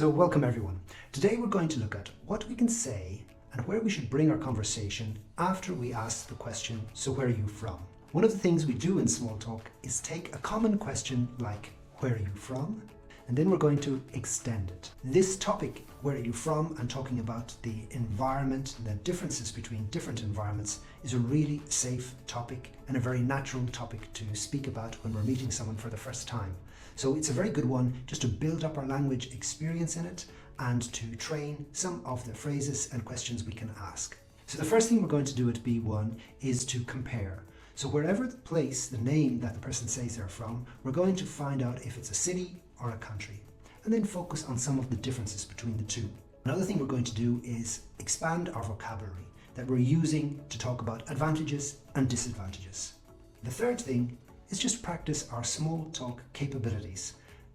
So welcome everyone. Today we're going to look at what we can say and where we should bring our conversation after we ask the question, so where are you from? One of the things we do in small talk is take a common question like, where are you from? And then we're going to extend it. This topic, where are you from, and talking about the environment and the differences between different environments is a really safe topic and a very natural topic to speak about when we're meeting someone for the first time. So it's a very good one just to build up our language experience in it and to train some of the phrases and questions we can ask. So the first thing we're going to do at B1 is to compare. So wherever the place, the name that the person says they're from, we're going to find out if it's a city or a country, and then focus on some of the differences between the two. Another thing we're going to do is expand our vocabulary that we're using to talk about advantages and disadvantages. The third thing is just practice our small talk capabilities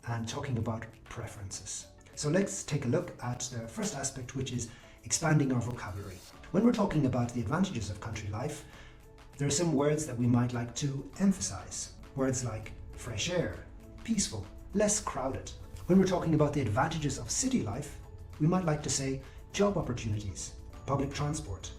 and talking about preferences. So let's take a look at the first aspect, which is expanding our vocabulary. When we're talking about the advantages of country life, there are some words that we might like to emphasize. Words like fresh air, peaceful, less crowded. When we're talking about the advantages of city life, we might like to say job opportunities, public transport,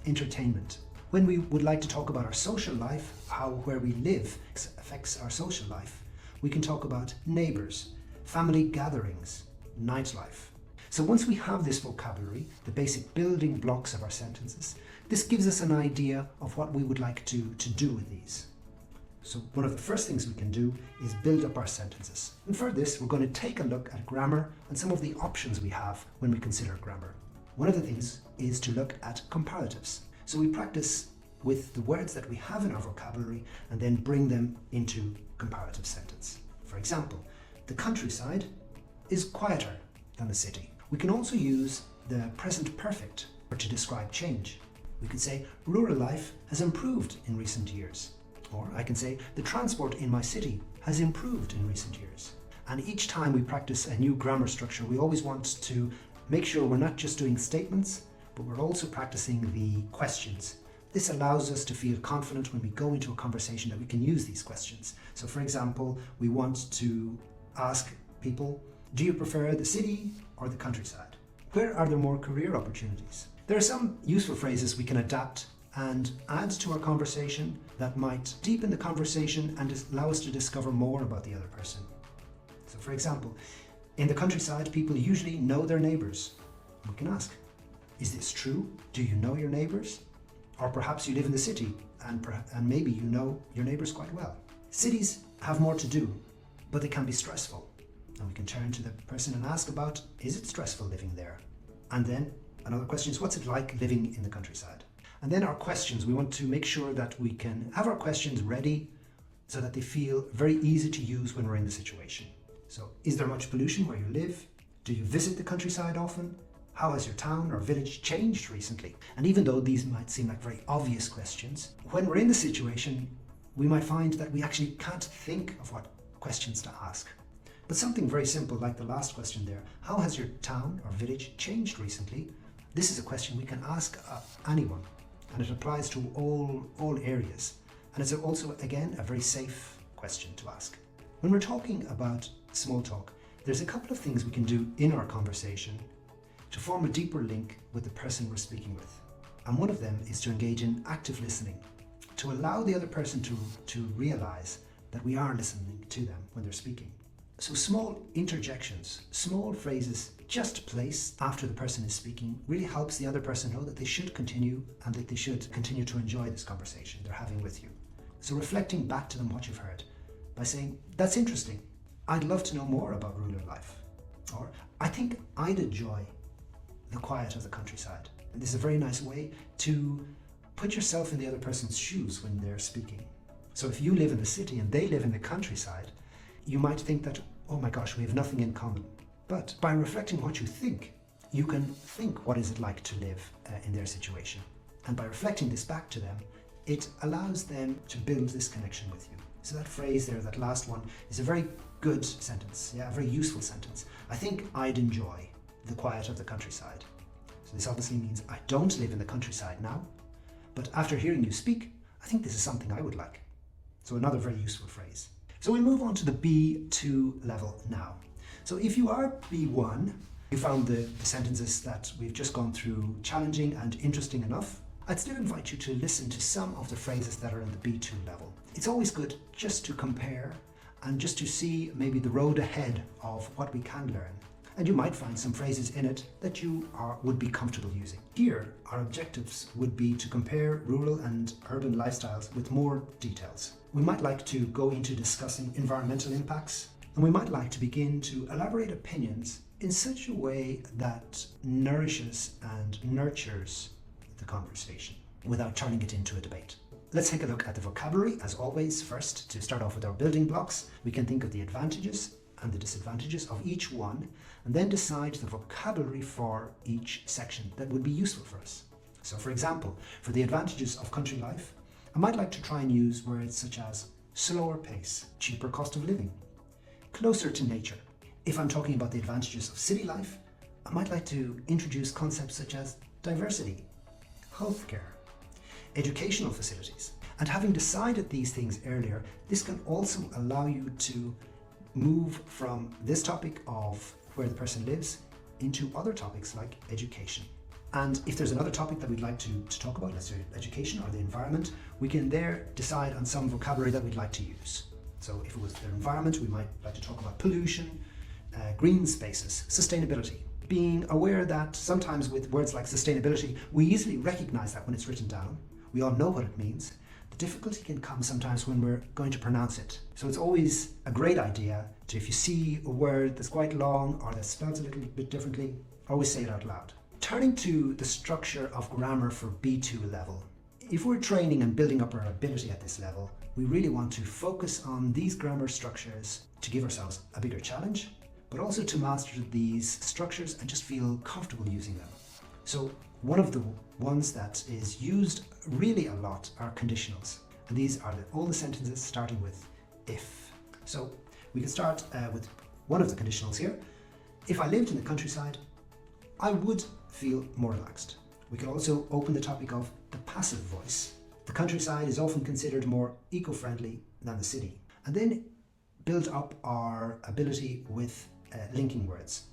entertainment. When we would like to talk about our social life, how where we live affects our social life, we can talk about neighbours, family gatherings, nightlife. So once we have this vocabulary, the basic building blocks of our sentences, this gives us an idea of what we would like to do with these. So one of the first things we can do is build up our sentences. And for this, we're going to take a look at grammar and some of the options we have when we consider grammar. One of the things is to look at comparatives. So we practice with the words that we have in our vocabulary and then bring them into comparative sentence. For example, the countryside is quieter than the city. We can also use the present perfect to describe change. We could say rural life has improved in recent years. Or I can say the transport in my city has improved in recent years. And each time we practice a new grammar structure, we always want to make sure we're not just doing statements, but we're also practicing the questions. This allows us to feel confident when we go into a conversation that we can use these questions. So for example, we want to ask people, do you prefer the city or the countryside? Where are there more career opportunities? There are some useful phrases we can adapt and add to our conversation that might deepen the conversation and allow us to discover more about the other person. So for example, in the countryside, people usually know their neighbours. We can ask, is this true? Do you know your neighbours? Or perhaps you live in the city and maybe you know your neighbours quite well. Cities have more to do, but they can be stressful. And we can turn to the person and ask about, is it stressful living there? And then another question is, what's it like living in the countryside? And then our questions, we want to make sure that we can have our questions ready so that they feel very easy to use when we're in the situation. So, is there much pollution where you live? Do you visit the countryside often? How has your town or village changed recently? And even though these might seem like very obvious questions, when we're in the situation, we might find that we actually can't think of what questions to ask. But something very simple like the last question there, how has your town or village changed recently? This is a question we can ask anyone, and it applies to all areas. And it's also, again, a very safe question to ask. When we're talking about small talk, there's a couple of things we can do in our conversation to form a deeper link with the person we're speaking with. And one of them is to engage in active listening, to allow the other person to realize that we are listening to them when they're speaking. So small interjections, small phrases just placed after the person is speaking really helps the other person know that they should continue and that they should continue to enjoy this conversation they're having with you. So reflecting back to them what you've heard by saying, that's interesting. I'd love to know more about rural life. Or, I think I'd enjoy the quiet of the countryside. And this is a very nice way to put yourself in the other person's shoes when they're speaking. So if you live in the city and they live in the countryside, you might think that, oh my gosh, we have nothing in common. But by reflecting what you think, you can think what is it like to live in their situation. And by reflecting this back to them, it allows them to build this connection with you. So that phrase there, that last one, is a very good sentence, a very useful sentence. I think I'd enjoy the quiet of the countryside. So this obviously means I don't live in the countryside now, but after hearing you speak, I think this is something I would like. So another very useful phrase. So we move on to the B2 level now. So if you are B1, you found the sentences that we've just gone through challenging and interesting enough, I'd still invite you to listen to some of the phrases that are in the B2 level. It's always good just to compare and just to see maybe the road ahead of what we can learn. And you might find some phrases in it that you would be comfortable using. Here, our objectives would be to compare rural and urban lifestyles with more details. We might like to go into discussing environmental impacts, and we might like to begin to elaborate opinions in such a way that nourishes and nurtures the conversation without turning it into a debate. Let's take a look at the vocabulary, as always. First, to start off with our building blocks, we can think of the advantages and the disadvantages of each one, and then decide the vocabulary for each section that would be useful for us. So for example, for the advantages of country life, I might like to try and use words such as slower pace, cheaper cost of living, closer to nature. If I'm talking about the advantages of city life, I might like to introduce concepts such as diversity, healthcare, educational facilities. And having decided these things earlier, this can also allow you to move from this topic of where the person lives into other topics like education. And if there's another topic that we'd like to talk about, let's say education or the environment, we can there decide on some vocabulary that we'd like to use. So if it was the environment, we might like to talk about pollution, green spaces, sustainability. Being aware that sometimes with words like sustainability, we easily recognize that when it's written down. We all know what it means. The difficulty can come sometimes when we're going to pronounce it. So it's always a great idea to, if you see a word that's quite long or that spells a little bit differently, always say it out loud. Turning to the structure of grammar for B2 level. If we're training and building up our ability at this level, we really want to focus on these grammar structures to give ourselves a bigger challenge, but also to master these structures and just feel comfortable using them. So one of the ones that is used really a lot are conditionals. And these are all the sentences starting with if. So we can start with one of the conditionals here. If I lived in the countryside, I would feel more relaxed. We can also open the topic of the passive voice. The countryside is often considered more eco-friendly than the city. And then build up our ability with linking words.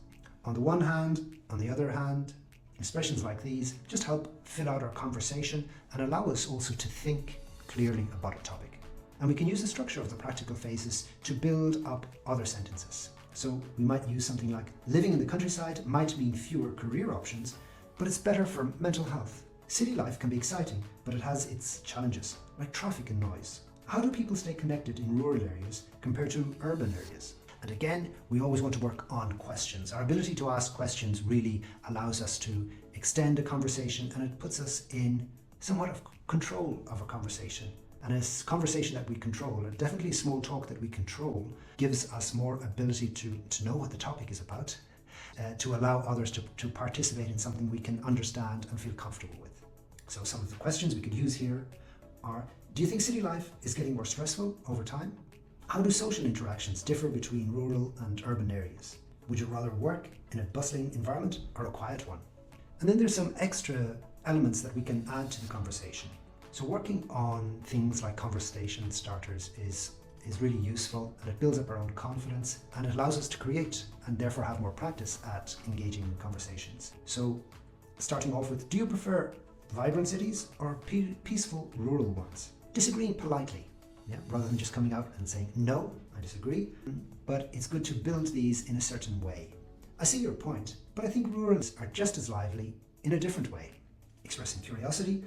On the one hand, on the other hand, expressions like these just help fill out our conversation and allow us also to think clearly about a topic. And we can use the structure of the practical phases to build up other sentences. So we might use something like, living in the countryside might mean fewer career options, but it's better for mental health. City life can be exciting, but it has its challenges, like traffic and noise. How do people stay connected in rural areas compared to urban areas? And again, we always want to work on questions. Our ability to ask questions really allows us to extend a conversation, and it puts us in somewhat of control of a conversation. And a conversation that we control, and definitely small talk that we control, gives us more ability to know what the topic is about, to allow others to participate in something we can understand and feel comfortable with. So some of the questions we could use here are, do you think city life is getting more stressful over time? How do social interactions differ between rural and urban areas? Would you rather work in a bustling environment or a quiet one? And then there's some extra elements that we can add to the conversation. So working on things like conversation starters is really useful, and it builds up our own confidence, and it allows us to create and therefore have more practice at engaging in conversations. So starting off with, do you prefer vibrant cities or peaceful rural ones? Disagreeing politely. Yeah, rather than just coming out and saying, no, I disagree. But it's good to build these in a certain way. I see your point, but I think rurals are just as lively in a different way. Expressing curiosity,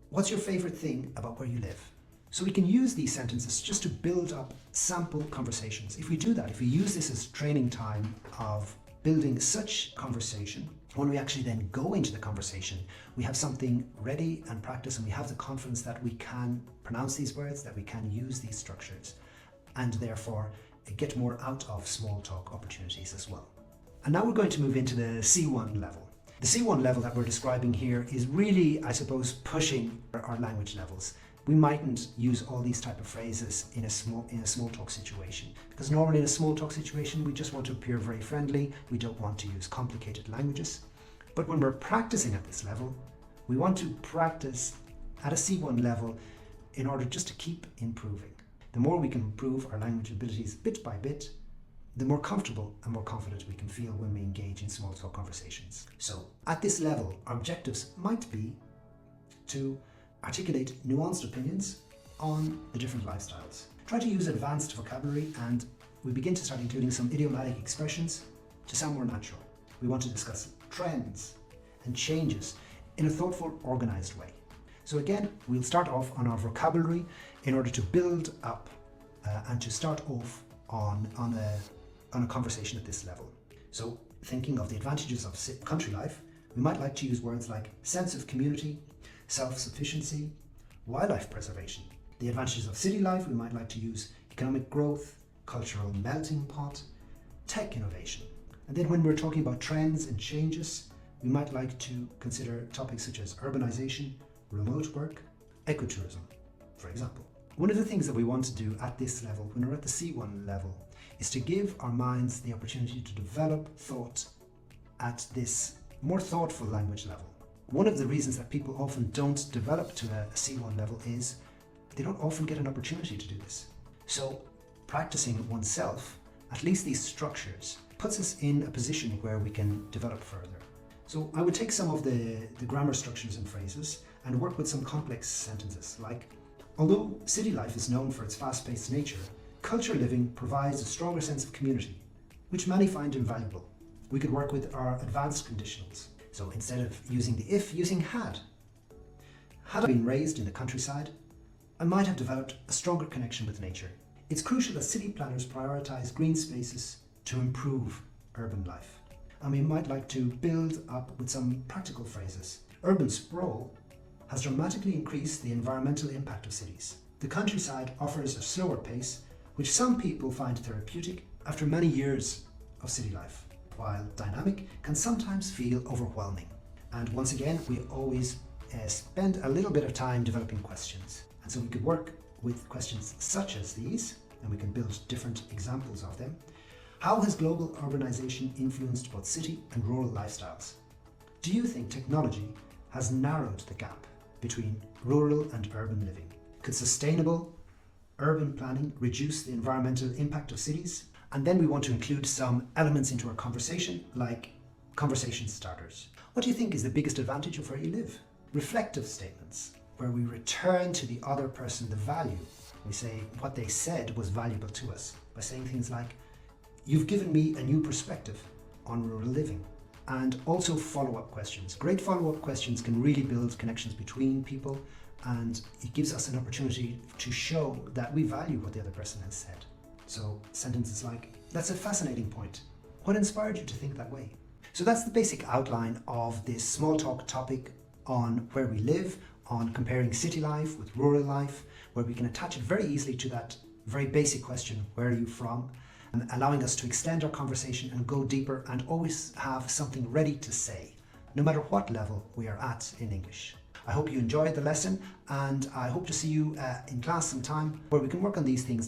what's your favorite thing about where you live? So we can use these sentences just to build up sample conversations. If we do that, if we use this as training time of building such conversation, when we actually then go into the conversation, we have something ready and practice, and we have the confidence that we can pronounce these words, that we can use these structures, and therefore get more out of small talk opportunities as well. And now we're going to move into the C1 level. The C1 level that we're describing here is really, I suppose, pushing our language levels. We mightn't use all these type of phrases in a small talk situation, because normally in a small talk situation we just want to appear very friendly. We don't want to use complicated languages. But when we're practicing at this level, we want to practice at a C1 level in order just to keep improving. The more we can improve our language abilities bit by bit, the more comfortable and more confident we can feel when we engage in small talk conversations. So at this level, our objectives might be to articulate nuanced opinions on the different lifestyles. Try to use advanced vocabulary, and we begin to start including some idiomatic expressions to sound more natural. We want to discuss trends and changes in a thoughtful, organized way. So again, we'll start off on our vocabulary in order to build up and to start off on a conversation at this level. So thinking of the advantages of country life, we might like to use words like sense of community, self-sufficiency, wildlife preservation. The advantages of city life, we might like to use economic growth, cultural melting pot, tech innovation. And then when we're talking about trends and changes, we might like to consider topics such as urbanization, remote work, ecotourism, for example. One of the things that we want to do at this level, when we're at the C1 level, is to give our minds the opportunity to develop thought at this more thoughtful language level. One of the reasons that people often don't develop to a C1 level is they don't often get an opportunity to do this. So practicing oneself, at least these structures, puts us in a position where we can develop further. So I would take some of the grammar structures and phrases and work with some complex sentences like, although city life is known for its fast-paced nature, culture living provides a stronger sense of community, which many find invaluable. We could work with our advanced conditionals. So instead of using the if, using had. Had I been raised in the countryside, I might have developed a stronger connection with nature. It's crucial that city planners prioritize green spaces to improve urban life. And we might like to build up with some practical phrases. Urban sprawl has dramatically increased the environmental impact of cities. The countryside offers a slower pace, which some people find therapeutic after many years of city life, while dynamic can sometimes feel overwhelming. And once again, we always spend a little bit of time developing questions. And so we could work with questions such as these, and we can build different examples of them. How has global urbanization influenced both city and rural lifestyles? Do you think technology has narrowed the gap between rural and urban living? Could sustainable urban planning reduce the environmental impact of cities? And then we want to include some elements into our conversation, like conversation starters. What do you think is the biggest advantage of where you live? Reflective statements, where we return to the other person the value. We say what they said was valuable to us by saying things like, you've given me a new perspective on rural living. And also follow-up questions. Great follow-up questions can really build connections between people, and it gives us an opportunity to show that we value what the other person has said. So sentences like, that's a fascinating point. What inspired you to think that way? So that's the basic outline of this small talk topic on where we live, on comparing city life with rural life, where we can attach it very easily to that very basic question, where are you from? And allowing us to extend our conversation and go deeper and always have something ready to say, no matter what level we are at in English. I hope you enjoyed the lesson, and I hope to see you in class sometime where we can work on these things together.